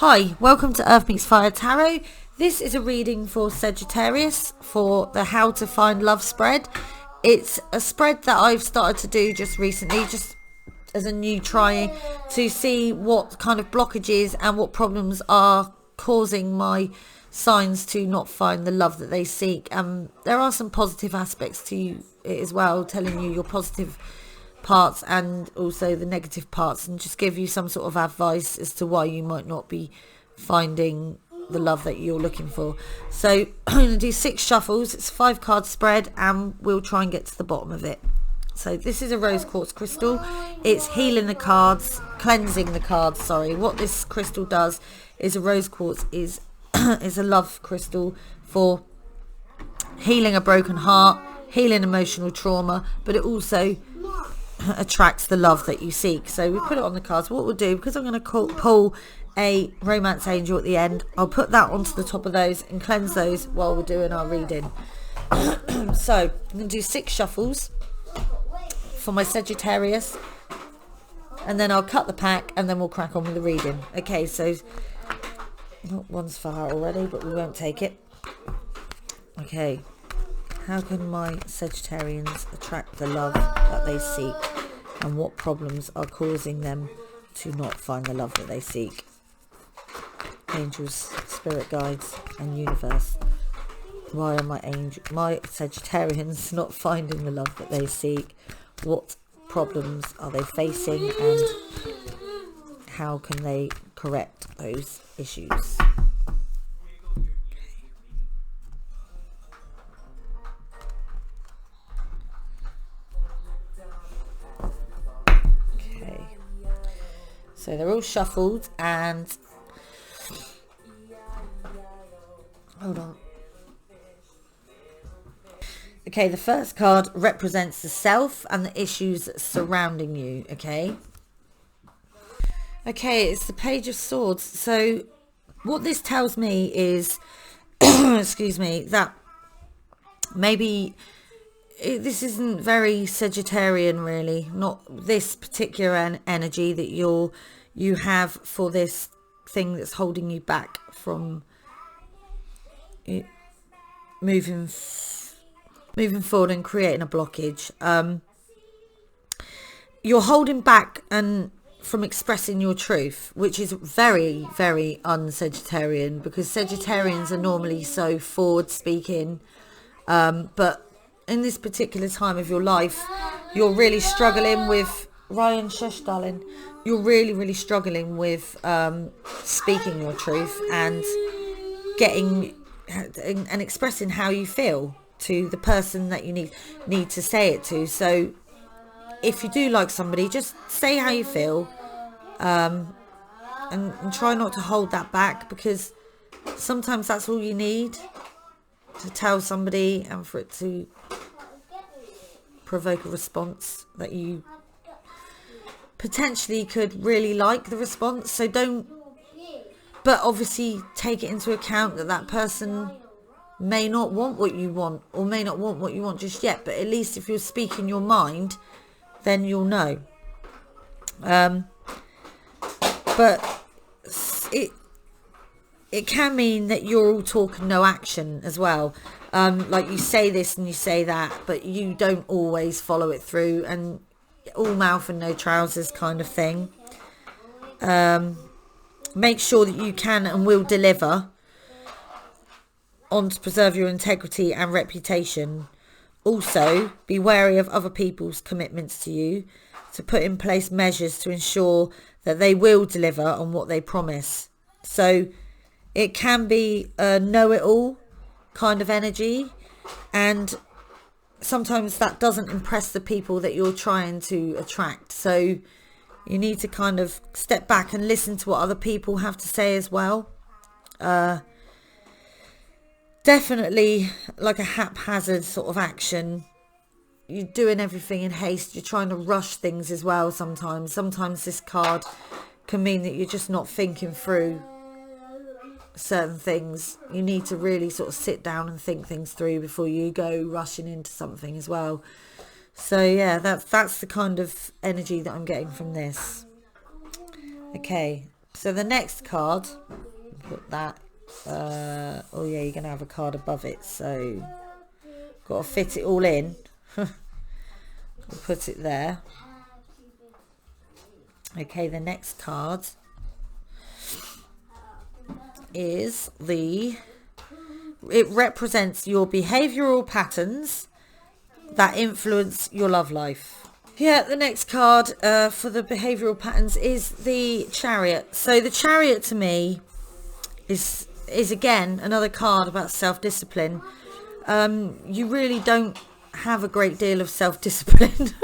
Hi, welcome to Earth Meets Fire Tarot. This is a reading for Sagittarius for the How to Find Love spread. It's a spread that I've started to do just recently, just as a new try to see what kind of blockages and what problems are causing my signs to not find the love that they seek. There are some positive aspects to it as well, telling you your positive parts and also the negative parts, and just give you some sort of advice as to why you might not be finding the love that you're looking for. So I'm going to do 6 shuffles. It's a 5-card spread and we'll try and get to the bottom of it. So this is a rose quartz crystal. It's healing the cards, cleansing the cards, sorry. What this crystal does is a rose quartz is is a love crystal for healing a broken heart, healing emotional trauma, but it also attracts the love that you seek. So we put it on the cards. What we'll do, because I'm going to pull a romance angel at the end, I'll put that onto the top of those and cleanse those while we're doing our reading. So I'm going to do 6 shuffles for my Sagittarius, and then I'll cut the pack and then we'll crack on with the reading. Okay, so one's far out already, but we won't take it. Okay, how can my Sagittarians attract the love that they seek, and what problems are causing them to not find the love that they seek? Angels, spirit guides and universe, why are my Sagittarians not finding the love that they seek? What problems are they facing, and how can they correct those issues? So they're all shuffled, and hold on. Okay, the first card represents the self and the issues surrounding you. Okay, it's the Page of Swords. So what this tells me is excuse me, that maybe this isn't very Sagittarian, really. Not this particular energy that you have for this thing that's holding you back from it moving forward and creating a blockage. You're holding back and from expressing your truth, which is very, very un-Sagittarian, because Sagittarians are normally so forward speaking, but in this particular time of your life, you're really struggling with Ryan, shush darling, you're really struggling with speaking your truth and getting and expressing how you feel to the person that you need to say it to. So if you do like somebody, just say how you feel, and try not to hold that back, because sometimes that's all you need to tell somebody, and for it to provoke a response that you potentially could really like the response. So but obviously take it into account that that person may not want what you want, or may not want what you want just yet, but at least if you're speaking your mind, then you'll know. But it can mean that you're all talk and no action as well. Like you say this and you say that, but you don't always follow it through, and all mouth and no trousers kind of thing. Make sure that you can and will deliver on to preserve your integrity and reputation. Also, be wary of other people's commitments to you, to put in place measures to ensure that they will deliver on what they promise. So it can be a know-it-all kind of energy, and sometimes that doesn't impress the people that you're trying to attract. So you need to kind of step back and listen to what other people have to say as well. Definitely like a haphazard sort of action. You're doing everything in haste. You're trying to rush things as well sometimes. Sometimes this card can mean that you're just not thinking through certain things. You need to really sort of sit down and think things through before you go rushing into something as well. So yeah, that's the kind of energy that I'm getting from this. Okay, So the next card, put that, oh yeah, you're going to have a card above it, so got to fit it all in. We'll put it there. Okay, the next card is it represents your behavioural patterns that influence your love life. Yeah, the next card for the behavioural patterns is the Chariot. So the Chariot to me is again another card about self-discipline. You really don't have a great deal of self-discipline.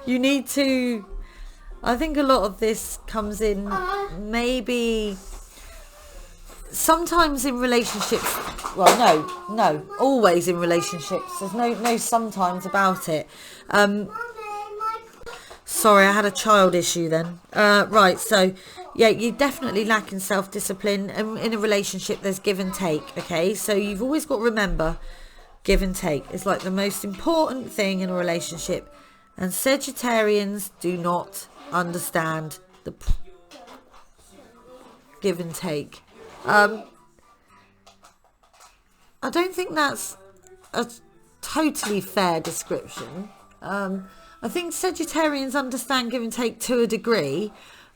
You need to, I think a lot of this comes in maybe sometimes in relationships. Well, no, always in relationships. There's no sometimes about it. Sorry, I had a child issue then. Right, so yeah, you definitely lack in self-discipline. And in a relationship, there's give and take, okay? So you've always got to remember, give and take is like the most important thing in a relationship. And Sagittarians do not understand the give and take. I don't think that's a totally fair description. I think Sagittarians understand give and take to a degree,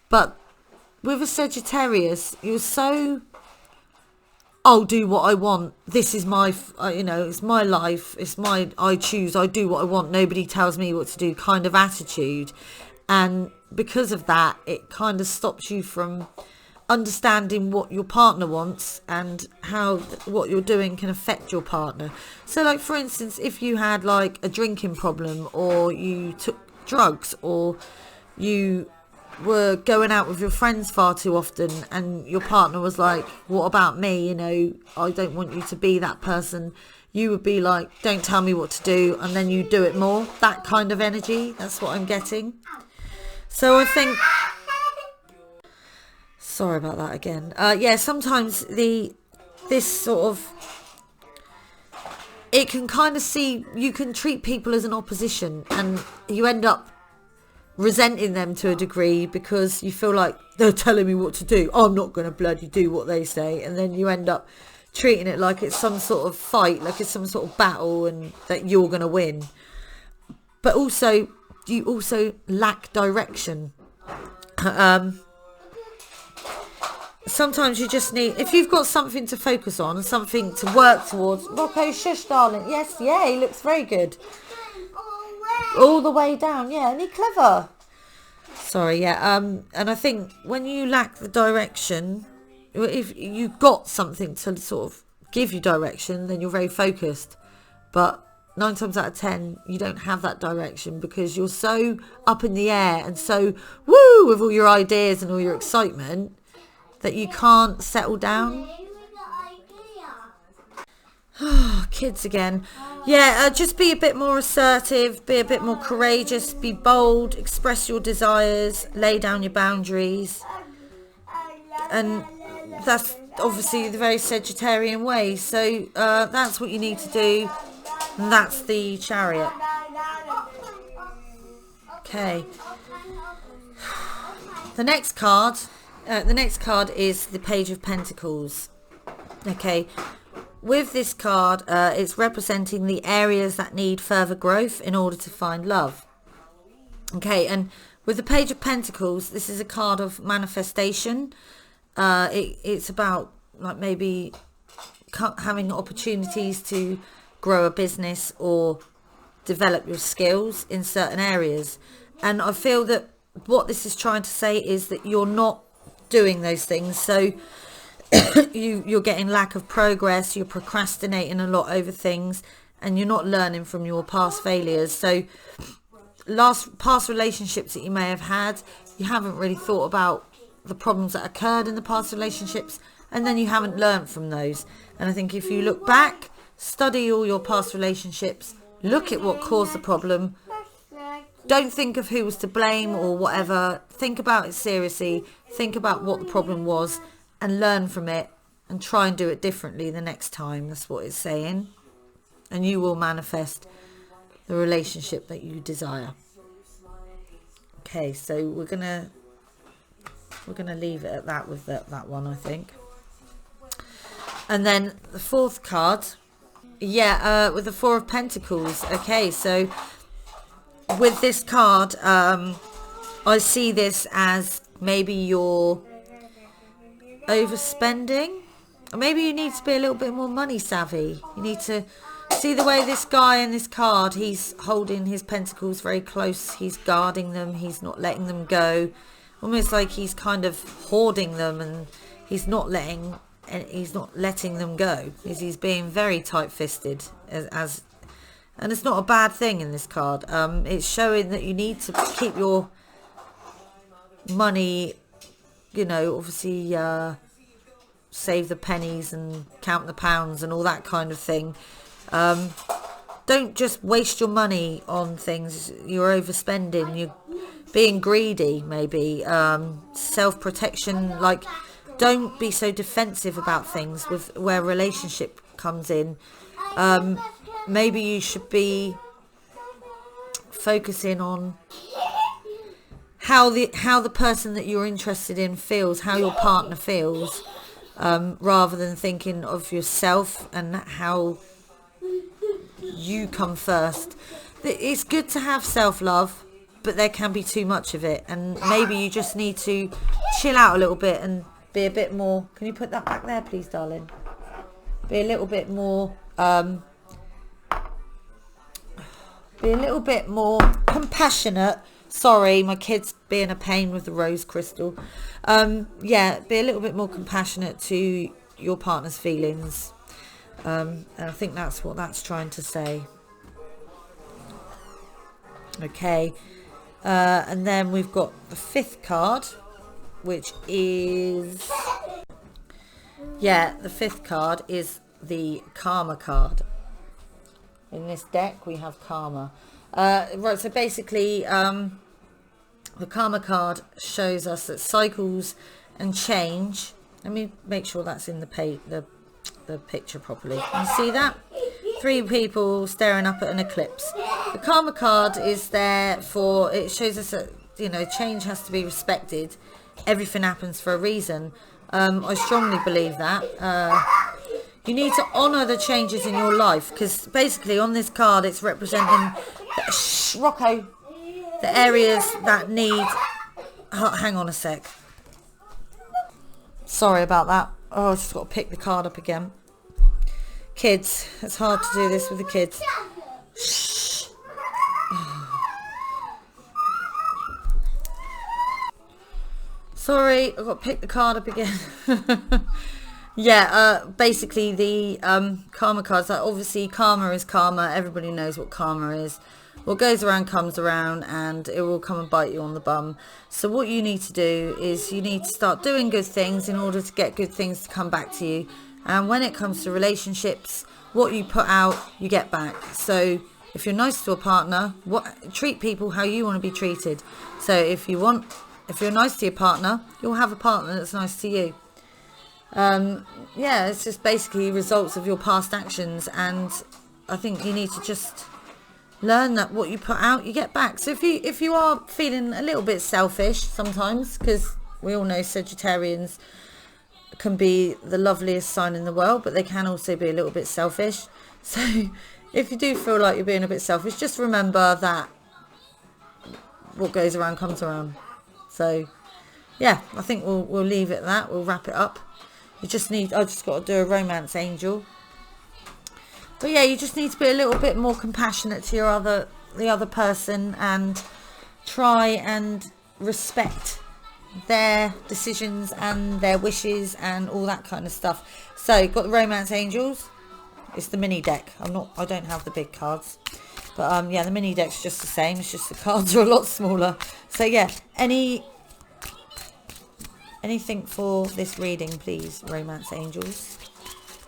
but with a Sagittarius, you're so, I'll do what I want. This is my, it's my life. I choose. I do what I want. Nobody tells me what to do kind of attitude. And because of that, it kind of stops you from understanding what your partner wants and how what you're doing can affect your partner. So like for instance, if you had like a drinking problem, or you took drugs, or you were going out with your friends far too often, and your partner was like, what about me, I don't want you to be that person, you would be like, don't tell me what to do, and then you do it more. That kind of energy, that's what I'm getting. So I think, sorry about that again. Yeah, sometimes this sort of, it can kind of you can treat people as an opposition, and you end up resenting them to a degree because you feel like they're telling me what to do. I'm not going to bloody do what they say. And then you end up treating it like it's some sort of fight, like it's some sort of battle, and that you're going to win. But also, you also lack direction. Sometimes you just need, if you've got something to focus on, something to work towards. Rocco, shush, darling. Yes, yeah, he looks very good. All the way down, yeah, and he's clever. Sorry, yeah. And I think when you lack the direction, if you've got something to sort of give you direction, then you're very focused. But 9 times out of 10, you don't have that direction because you're so up in the air and so woo with all your ideas and all your excitement that you can't settle down. Oh, kids again. Yeah, just be a bit more assertive, be a bit more courageous, be bold, express your desires, lay down your boundaries. And that's obviously the very Sagittarian way. So that's what you need to do. And that's the Chariot. Okay. The next card is the Page of Pentacles. Okay. With this card, it's representing the areas that need further growth in order to find love. Okay, and with the Page of Pentacles, this is a card of manifestation. It's about like maybe having opportunities to grow a business or develop your skills in certain areas. And I feel that what this is trying to say is that you're not doing those things. So you're getting lack of progress, you're procrastinating a lot over things, and you're not learning from your past failures. So past relationships that you may have had, you haven't really thought about the problems that occurred in the past relationships, and then you haven't learned from those. And I think if you look back, study all your past relationships, look at what caused the problem, don't think of who was to blame or whatever, think about it seriously, think about what the problem was, and learn from it and try and do it differently the next time. That's what it's saying. And you will manifest the relationship that you desire. Okay, so we're going to we're going to leave it at that with that one, I think. And then the fourth card, with the Four of Pentacles. Okay, so with this card, I see this as maybe you're overspending, or maybe you need to be a little bit more money savvy. You need to see the way this guy in this card, he's holding his pentacles very close, he's guarding them, he's not letting them go, almost like he's kind of hoarding them, and he's not letting them go. He's being very tight-fisted, as and it's not a bad thing in this card. It's showing that you need to keep your money, you know, obviously save the pennies and count the pounds and all that kind of thing. Don't just waste your money on things. You're overspending, you're being greedy, maybe. Self-protection, like, don't be so defensive about things with where relationship comes in. Maybe you should be focusing on how the person that you're interested in feels, how your partner feels, rather than thinking of yourself and how you come first. It's good to have self-love, but there can be too much of it, and maybe you just need to chill out a little bit and be a bit more. Can you put that back there, please, darling? Be a little bit more compassionate. Sorry, my kid's being a pain with the rose crystal. Be a little bit more compassionate to your partner's feelings. And I think that's what that's trying to say. Okay. And then we've got the fifth card, which is... the fifth card is the Karma card. In this deck, we have Karma. Right, so basically, the Karma card shows us that cycles and change. Let me make sure that's in the picture properly. Can you see that? 3 people staring up at an eclipse. The Karma card is there for, it shows us that, you know, change has to be respected. Everything happens for a reason. I strongly believe that. You need to honour the changes in your life, because basically on this card it's representing Rocco, the areas that need... hang on a sec. Sorry about that. Oh, I've just got to pick the card up again. Kids, it's hard to do this with the kids. Shh. Sorry, I've got to pick the card up again. Basically the Karma cards, like, obviously karma is karma. Everybody knows what karma is. What goes around comes around, and it will come and bite you on the bum. So what you need to do is you need to start doing good things in order to get good things to come back to you. And when it comes to relationships, what you put out, you get back. So if you're nice to a partner, treat people how you want to be treated. So if you're nice to your partner, you'll have a partner that's nice to you. It's just basically results of your past actions, and I think you need to just learn that what you put out, you get back. So if you are feeling a little bit selfish sometimes, because we all know Sagittarians can be the loveliest sign in the world, but they can also be a little bit selfish. So if you do feel like you're being a bit selfish, just remember that what goes around comes around. So I think we'll leave it at that. We'll wrap it up. I just got to do a romance angel. But you just need to be a little bit more compassionate to the other person, and try and respect their decisions and their wishes and all that kind of stuff. So you've got the romance angels. It's the mini deck. I don't have the big cards. But the mini deck's just the same. It's just the cards are a lot smaller. So anything for this reading, please, romance angels.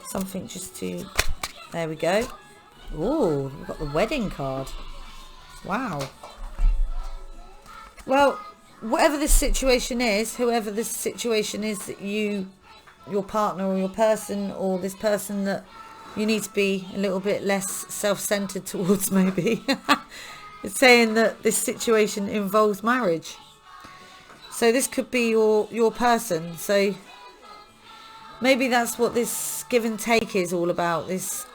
Something just to... There we go. Oh, we've got the wedding card. Wow. Well, whatever this situation is, whoever this situation is that your partner or your person, or this person that you need to be a little bit less self-centered towards, maybe. It's saying that this situation involves marriage. So this could be your person. So maybe that's what this give and take is all about. This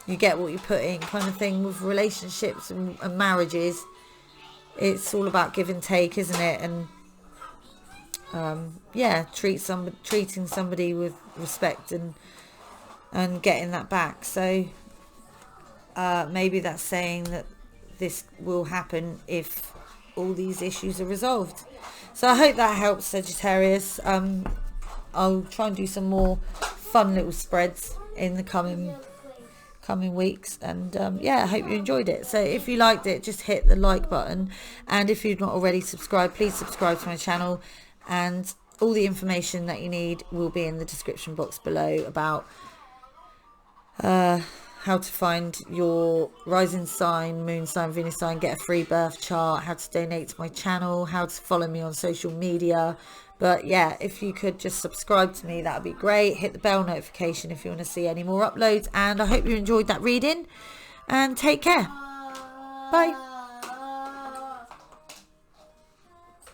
you get what you put in kind of thing with relationships and marriages. It's all about give and take, isn't it? And yeah, treating somebody with respect and getting that back. So maybe that's saying that this will happen if all these issues are resolved. So I hope that helps, Sagittarius. I'll try and do some more fun little spreads in the coming weeks, and yeah, I hope you enjoyed it. So if you liked it, just hit the like button, and if you've not already subscribed, please subscribe to my channel, and all the information that you need will be in the description box below about how to find your rising sign, moon sign, Venus sign, get a free birth chart, how to donate to my channel, how to follow me on social media. But yeah, if you could just subscribe to me, that would be great. Hit the bell notification if you want to see any more uploads, and I hope you enjoyed that reading, and take care. Bye.